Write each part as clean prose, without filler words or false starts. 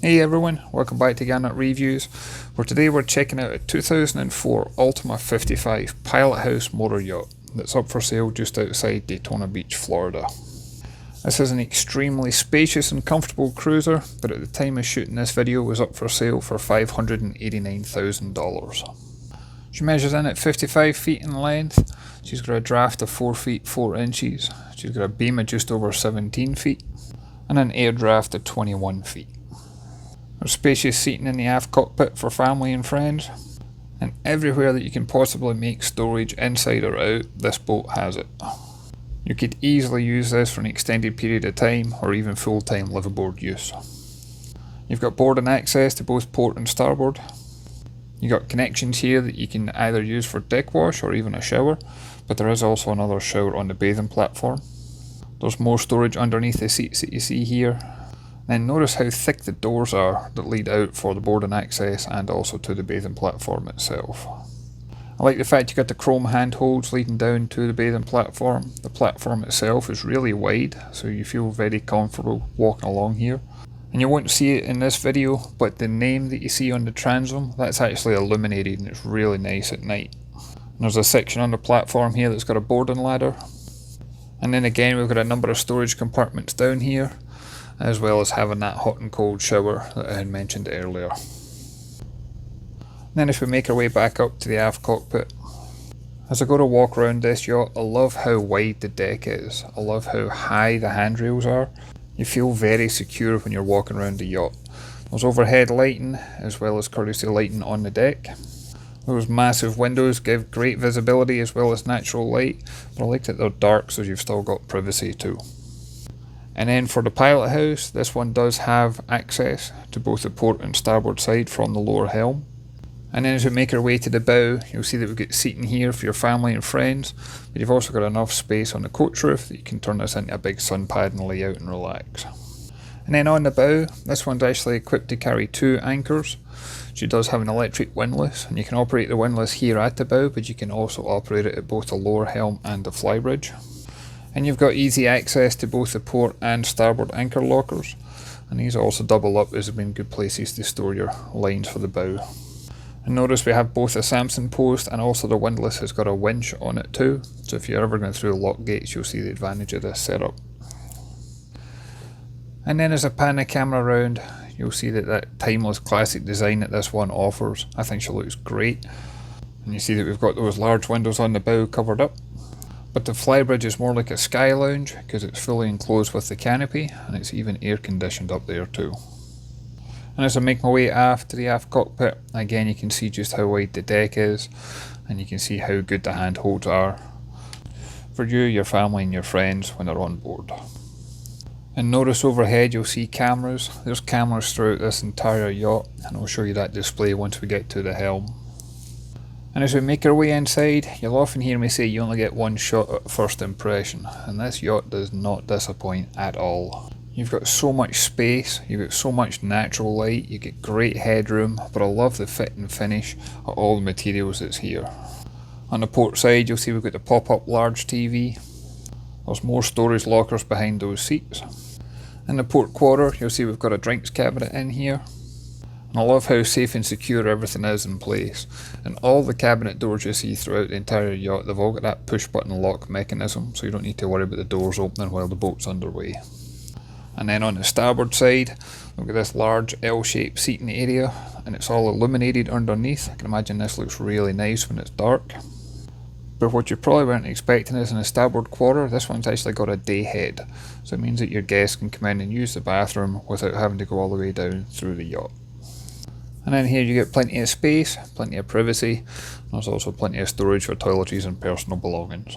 Hey everyone, welcome back to Garnock Reviews, where today we're checking out a 2004 Altima 55 Pilothouse Motor Yacht that's up for sale just outside Daytona Beach, Florida. This is an extremely spacious and comfortable cruiser, but at the time of shooting this video was up for sale for $589,000. She measures in at 55 feet in length, she's got a draft of 4 feet 4 inches, she's got a beam of just over 17 feet, and an air draft of 21 feet. There's spacious seating in the aft cockpit for family and friends, and everywhere that you can possibly make storage inside or out, this boat has it. You could easily use this for an extended period of time or even full-time liveaboard use. You've got boarding access to both port and starboard. You've got connections here that you can either use for deck wash or even a shower, but there is also another shower on the bathing platform. There's more storage underneath the seats that you see here. Then notice how thick the doors are that lead out for the boarding access and also to the bathing platform itself. I like the fact you got the chrome handholds leading down to the bathing platform. The platform itself is really wide, so you feel very comfortable walking along here. And you won't see it in this video, but the name that you see on the transom, that's actually illuminated and it's really nice at night. And there's a section on the platform here that's got a boarding ladder. And then again we've got a number of storage compartments down here, as well as having that hot and cold shower that I had mentioned earlier. Then if we make our way back up to the aft cockpit, as I go to walk around this yacht, I love how wide the deck is. I love how high the handrails are. You feel very secure when you're walking around the yacht. There's overhead lighting as well as courtesy lighting on the deck. Those massive windows give great visibility as well as natural light, but I like that they're dark so you've still got privacy too. And then for the pilot house, this one does have access to both the port and starboard side from the lower helm. And then as we make our way to the bow, you'll see that we've got seating here for your family and friends, but you've also got enough space on the coach roof that you can turn this into a big sun pad and lay out and relax. And then on the bow, this one's actually equipped to carry 2 anchors. She does have an electric windlass, and you can operate the windlass here at the bow, but you can also operate it at both the lower helm and the flybridge. And you've got easy access to both the port and starboard anchor lockers, and these also double up as being good places to store your lines for the bow. And notice we have both a Samson post and also the windlass has got a winch on it too, so if you're ever going through lock gates you'll see the advantage of this setup. And then as I pan the camera around, you'll see that timeless classic design that this one offers. I think she looks great, and you see that we've got those large windows on the bow covered up. But the flybridge is more like a sky lounge because it's fully enclosed with the canopy and it's even air conditioned up there too. And as I make my way aft to the aft cockpit, again you can see just how wide the deck is and you can see how good the handholds are for you, your family and your friends when they're on board. And notice overhead you'll see cameras. There's cameras throughout this entire yacht, and I'll show you that display once we get to the helm. And as we make our way inside, you'll often hear me say you only get one shot at first impression, and this yacht does not disappoint at all. You've got so much space, you've got so much natural light, you get great headroom, but I love the fit and finish of all the materials that's here. On the port side you'll see we've got the pop-up large TV. There's more storage lockers behind those seats. In the port quarter you'll see we've got a drinks cabinet in here. And I love how safe and secure everything is in place, and all the cabinet doors you see throughout the entire yacht, they've all got that push button lock mechanism, so you don't need to worry about the doors opening while the boat's underway. And then on the starboard side, we've got this large L-shaped seating area, and it's all illuminated underneath. I can imagine this looks really nice when it's dark. But what you probably weren't expecting is in the starboard quarter, this one's actually got a day head, so it means that your guests can come in and use the bathroom without having to go all the way down through the yacht. And then here you get plenty of space, plenty of privacy, and there's also plenty of storage for toiletries and personal belongings.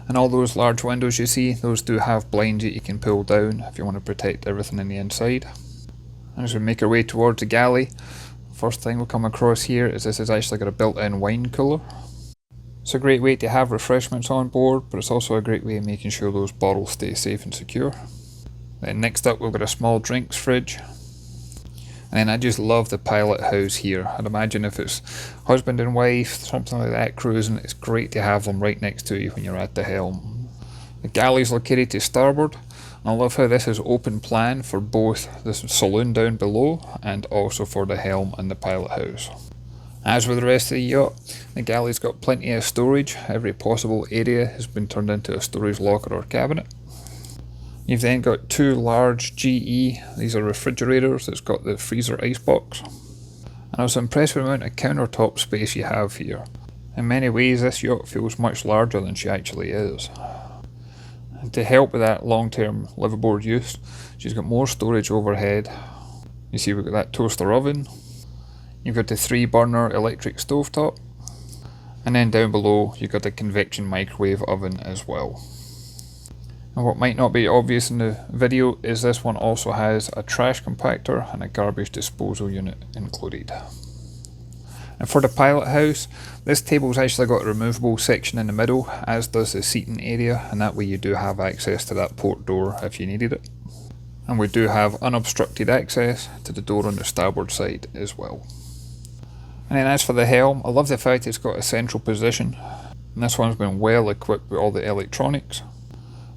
And all those large windows you see, those do have blinds that you can pull down if you want to protect everything in the inside. And as we make our way towards the galley, first thing we'll come across here is this has actually got a built-in wine cooler. It's a great way to have refreshments on board, but it's also a great way of making sure those bottles stay safe and secure. Then next up we've got a small drinks fridge. And then I just love the pilot house here. I'd imagine if it's husband and wife, something like that, cruising, it's great to have them right next to you when you're at the helm. The galley's located to starboard, And I love how this is open plan for both the saloon down below and also for the helm and the pilot house. As with the rest of the yacht, the galley's got plenty of storage. Every possible area has been turned into a storage locker or cabinet. You've then got two large GE, these are refrigerators, that's got the freezer icebox. And I was impressed with the amount of countertop space you have here. In many ways this yacht feels much larger than she actually is. And to help with that long-term liveaboard use, she's got more storage overhead. You see we've got that toaster oven. You've got the 3-burner electric stovetop, and then down below you've got a convection microwave oven as well. And what might not be obvious in the video is this one also has a trash compactor and a garbage disposal unit included. And for the pilot house, this table's actually got a removable section in the middle, as does the seating area, and that way you do have access to that port door if you needed it. And we do have unobstructed access to the door on the starboard side as well. And then as for the helm, I love the fact it's got a central position, and this one's been well equipped with all the electronics.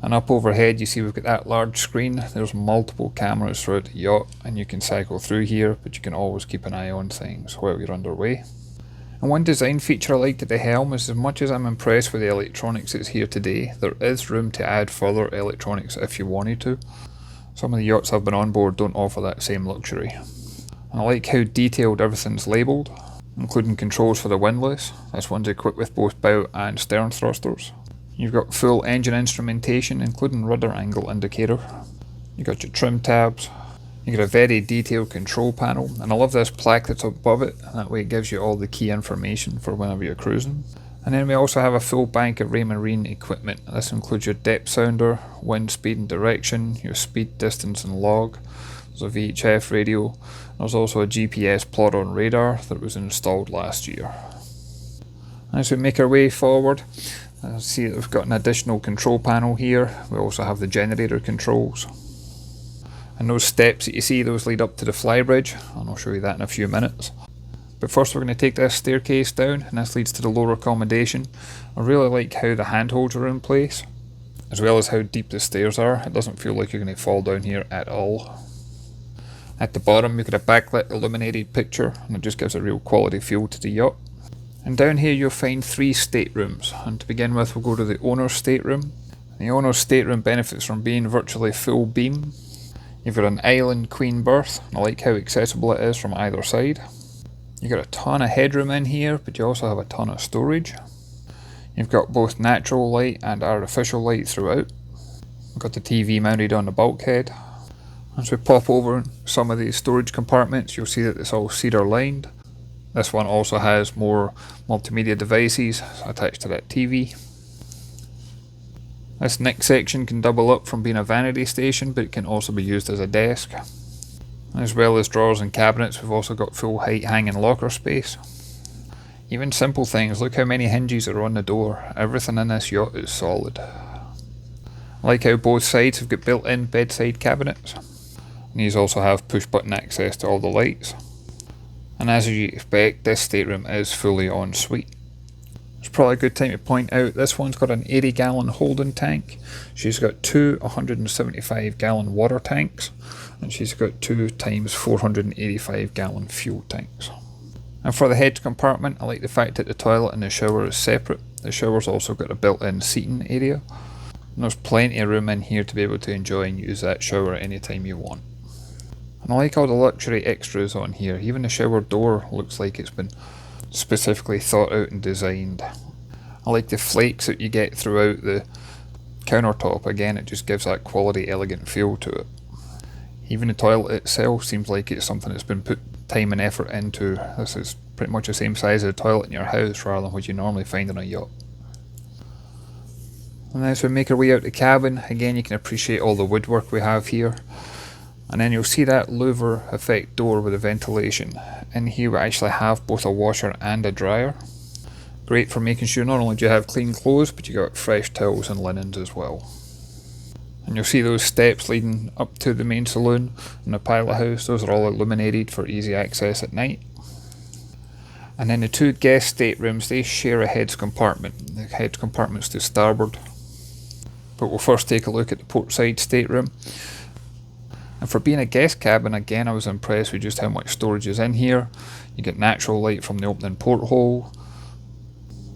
And up overhead you see we've got that large screen. There's multiple cameras throughout the yacht, and you can cycle through here, but you can always keep an eye on things while you're underway. And one design feature I liked at the helm is, as much as I'm impressed with the electronics that's here today, there is room to add further electronics if you wanted to. Some of the yachts I've been on board don't offer that same luxury. And I like how detailed everything's labelled, including controls for the windlass. This one's equipped with both bow and stern thrusters. You've got full engine instrumentation, including rudder angle indicator. You've got your trim tabs. You've got a very detailed control panel, and I love this plaque that's above it. That way it gives you all the key information for whenever you're cruising. And then we also have a full bank of Raymarine equipment. This includes your depth sounder, wind speed and direction, your speed, distance and log. There's a VHF radio. There's also a GPS plotter and radar that was installed last year. As we make our way forward, see that we've got an additional control panel here. We also have the generator controls. And those steps that you see, those lead up to the flybridge, and I'll show you that in a few minutes. But first we're going to take this staircase down, and this leads to the lower accommodation. I really like how the handholds are in place, as well as how deep the stairs are. It doesn't feel like you're going to fall down here at all. At the bottom you've got a backlit illuminated picture, and it just gives a real quality feel to the yacht. And down here you'll find 3 staterooms, and to begin with we'll go to the owner's stateroom. The owner's stateroom benefits from being virtually full beam. You've got an island queen berth, and I like how accessible it is from either side. You've got a ton of headroom in here, but you also have a ton of storage. You've got both natural light and artificial light throughout. We've got the TV mounted on the bulkhead. As we pop over some of these storage compartments, you'll see that it's all cedar lined. This one also has more multimedia devices attached to that TV. This next section can double up from being a vanity station, but it can also be used as a desk. As well as drawers and cabinets, we've also got full height hanging locker space. Even simple things, look how many hinges are on the door. Everything in this yacht is solid. I like how both sides have got built-in bedside cabinets. And these also have push button access to all the lights. And as you expect, this stateroom is fully en suite. It's probably a good time to point out this one's got an 80-gallon holding tank. She's got 2 175-gallon water tanks, and she's got 2 times 485-gallon fuel tanks. And for the head compartment, I like the fact that the toilet and the shower is separate. The shower's also got a built-in seating area, and there's plenty of room in here to be able to enjoy and use that shower anytime you want. And I like all the luxury extras on here. Even the shower door looks like it's been specifically thought out and designed. I like the flakes that you get throughout the countertop. Again, it just gives that quality, elegant feel to it. Even the toilet itself seems like it's something that's been put time and effort into. This is pretty much the same size as a toilet in your house rather than what you normally find on a yacht. And as we make our way out the cabin, again you can appreciate all the woodwork we have here. And then you'll see that louver effect door with the ventilation. In here we actually have both a washer and a dryer. Great for making sure not only do you have clean clothes, but you got fresh towels and linens as well. And you'll see those steps leading up to the main saloon and the pilot house. Those are all illuminated for easy access at night. And then the 2 guest staterooms, they share a heads compartment. The heads compartment's to starboard. But we'll first take a look at the portside stateroom. And for being a guest cabin, again I was impressed with just how much storage is in here. You get natural light from the opening porthole,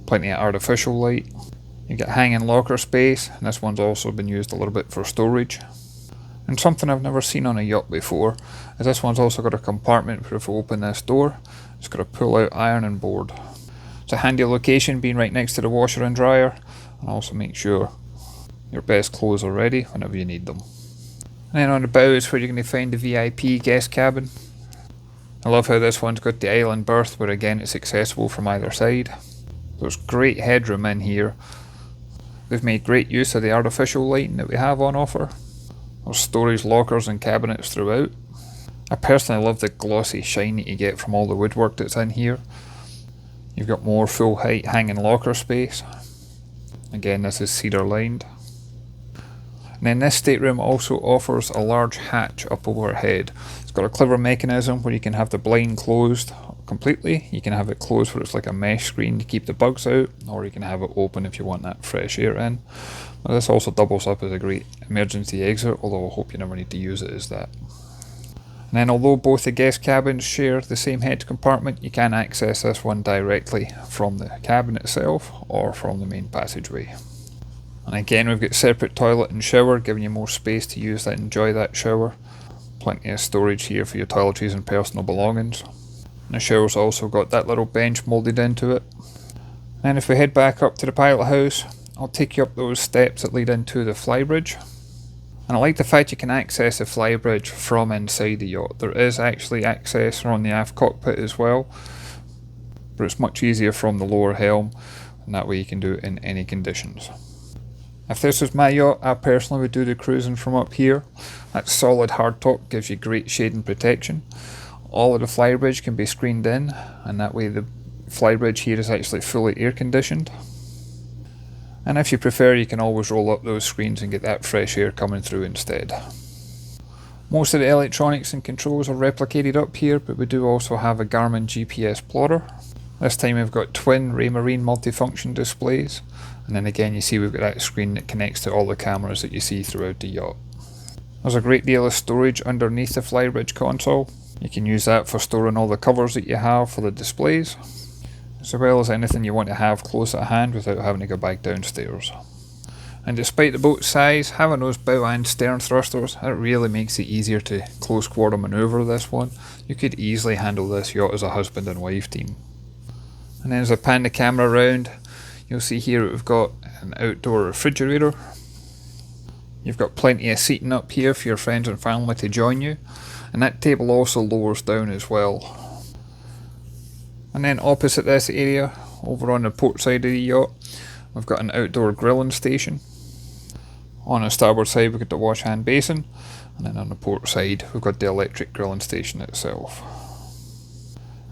plenty of artificial light. You get hanging locker space, and this one's also been used a little bit for storage. And something I've never seen on a yacht before is this one's also got a compartment where if we open this door, it's got a pull out ironing board. It's a handy location being right next to the washer and dryer, and also make sure your best clothes are ready whenever you need them. And then on the bow is where you're going to find the VIP guest cabin. I love how this one's got the island berth where again it's accessible from either side. There's great headroom in here. They've made great use of the artificial lighting that we have on offer. There's storage lockers and cabinets throughout. I personally love the glossy shine that you get from all the woodwork that's in here. You've got more full height hanging locker space. Again, this is cedar lined. And then this stateroom also offers a large hatch up overhead. It's got a clever mechanism where you can have the blind closed completely. You can have it closed where it's like a mesh screen to keep the bugs out, or you can have it open if you want that fresh air in. Now, this also doubles up as a great emergency exit, although I hope you never need to use it as that. And then although both the guest cabins share the same head compartment, you can access this one directly from the cabin itself or from the main passageway. And again, we've got separate toilet and shower, giving you more space to use that and enjoy that shower. Plenty of storage here for your toiletries and personal belongings. And the shower's also got that little bench moulded into it. And then if we head back up to the pilot house, I'll take you up those steps that lead into the flybridge. And I like the fact you can access the flybridge from inside the yacht. There is actually access around the aft cockpit as well, but it's much easier from the lower helm, and that way you can do it in any conditions. If this was my yacht, I personally would do the cruising from up here. That solid hardtop gives you great shade and protection. All of the flybridge can be screened in, and that way the flybridge here is actually fully air conditioned. And if you prefer, you can always roll up those screens and get that fresh air coming through instead. Most of the electronics and controls are replicated up here, but we do also have a Garmin GPS plotter. This time we've got twin Raymarine multifunction displays, and then again you see we've got that screen that connects to all the cameras that you see throughout the yacht. There's a great deal of storage underneath the flybridge console. You can use that for storing all the covers that you have for the displays, as well as anything you want to have close at hand without having to go back downstairs. And despite the boat's size, having those bow and stern thrusters, it really makes it easier to close quarter manoeuvre this one. You could easily handle this yacht as a husband and wife team. And then as I pan the camera around, you'll see here we've got an outdoor refrigerator. You've got plenty of seating up here for your friends and family to join you, and that table also lowers down as well. And then opposite this area, over on the port side of the yacht, we've got an outdoor grilling station. On the starboard side we've got the wash hand basin, and then on the port side we've got the electric grilling station itself.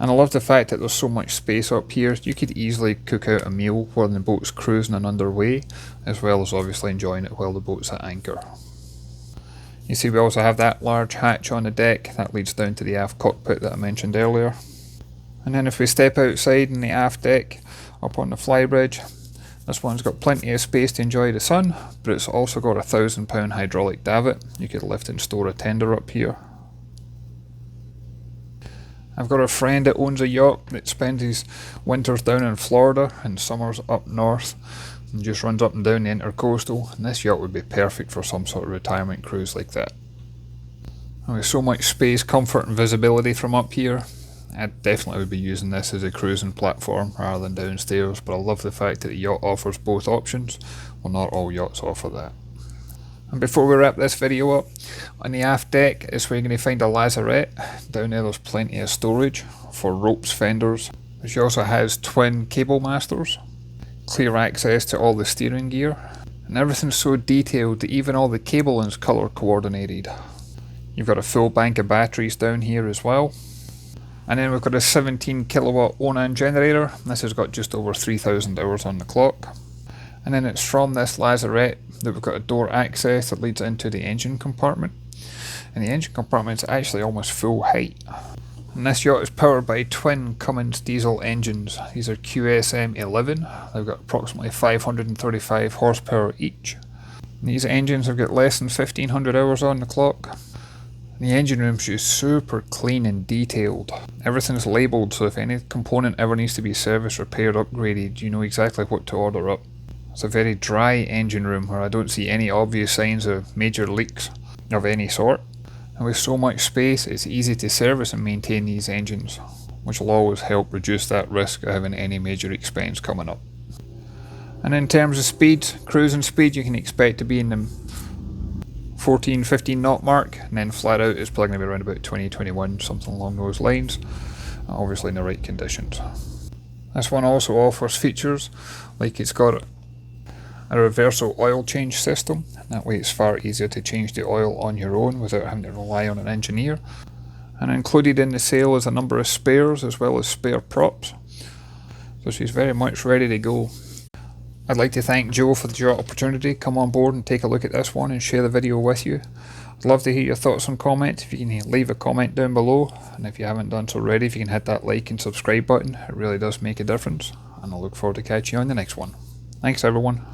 And I love the fact that there's so much space up here. You could easily cook out a meal while the boat's cruising and underway, as well as obviously enjoying it while the boat's at anchor. You see we also have that large hatch on the deck that leads down to the aft cockpit that I mentioned earlier. And then if we step outside in the aft deck, up on the flybridge, this one's got plenty of space to enjoy the sun, but it's also got a £1,000 hydraulic davit. You could lift and store a tender up here. I've got a friend that owns a yacht that spends his winters down in Florida and summers up north and just runs up and down the intercoastal, and this yacht would be perfect for some sort of retirement cruise like that. And with so much space, comfort and visibility from up here, I definitely would be using this as a cruising platform rather than downstairs, but I love the fact that the yacht offers both options. Well, not all yachts offer that. And before we wrap this video up, on the aft deck is where you're going to find a lazarette. Down there's plenty of storage for ropes fenders. She also has twin cable masters, clear access to all the steering gear, and everything's so detailed that even all the cabling's colour coordinated. You've got a full bank of batteries down here as well. And then we've got a 17 kilowatt Onan generator. This has got just over 3,000 hours on the clock. And then it's from this lazarette that we've got a door access that leads into the engine compartment. And the engine compartment's actually almost full height. And this yacht is powered by twin Cummins diesel engines. These are QSM 11. They've got approximately 535 horsepower each. These engines have got less than 1500 hours on the clock. The engine room's just super clean and detailed. Everything's labelled, so if any component ever needs to be serviced, repaired, upgraded, you know exactly what to order up. It's a very dry engine room where I don't see any obvious signs of major leaks of any sort. And with so much space, it's easy to service and maintain these engines, which will always help reduce that risk of having any major expense coming up. And in terms of speed, cruising speed, you can expect to be in the 14-15 knot mark, and then flat out it's probably going to be around about 20-21, something along those lines, obviously in the right conditions. This one also offers features like it's got a reversal oil change system. That way it's far easier to change the oil on your own without having to rely on an engineer. And included in the sale is a number of spares as well as spare props, so she's very much ready to go. I'd like to thank Joe for the opportunity to come on board and take a look at this one and share the video with you. I'd love to hear your thoughts and comments. If you can leave a comment down below, and if you haven't done so already, if you can hit that like and subscribe button, it really does make a difference. And I look forward to catching you on the next one. Thanks everyone.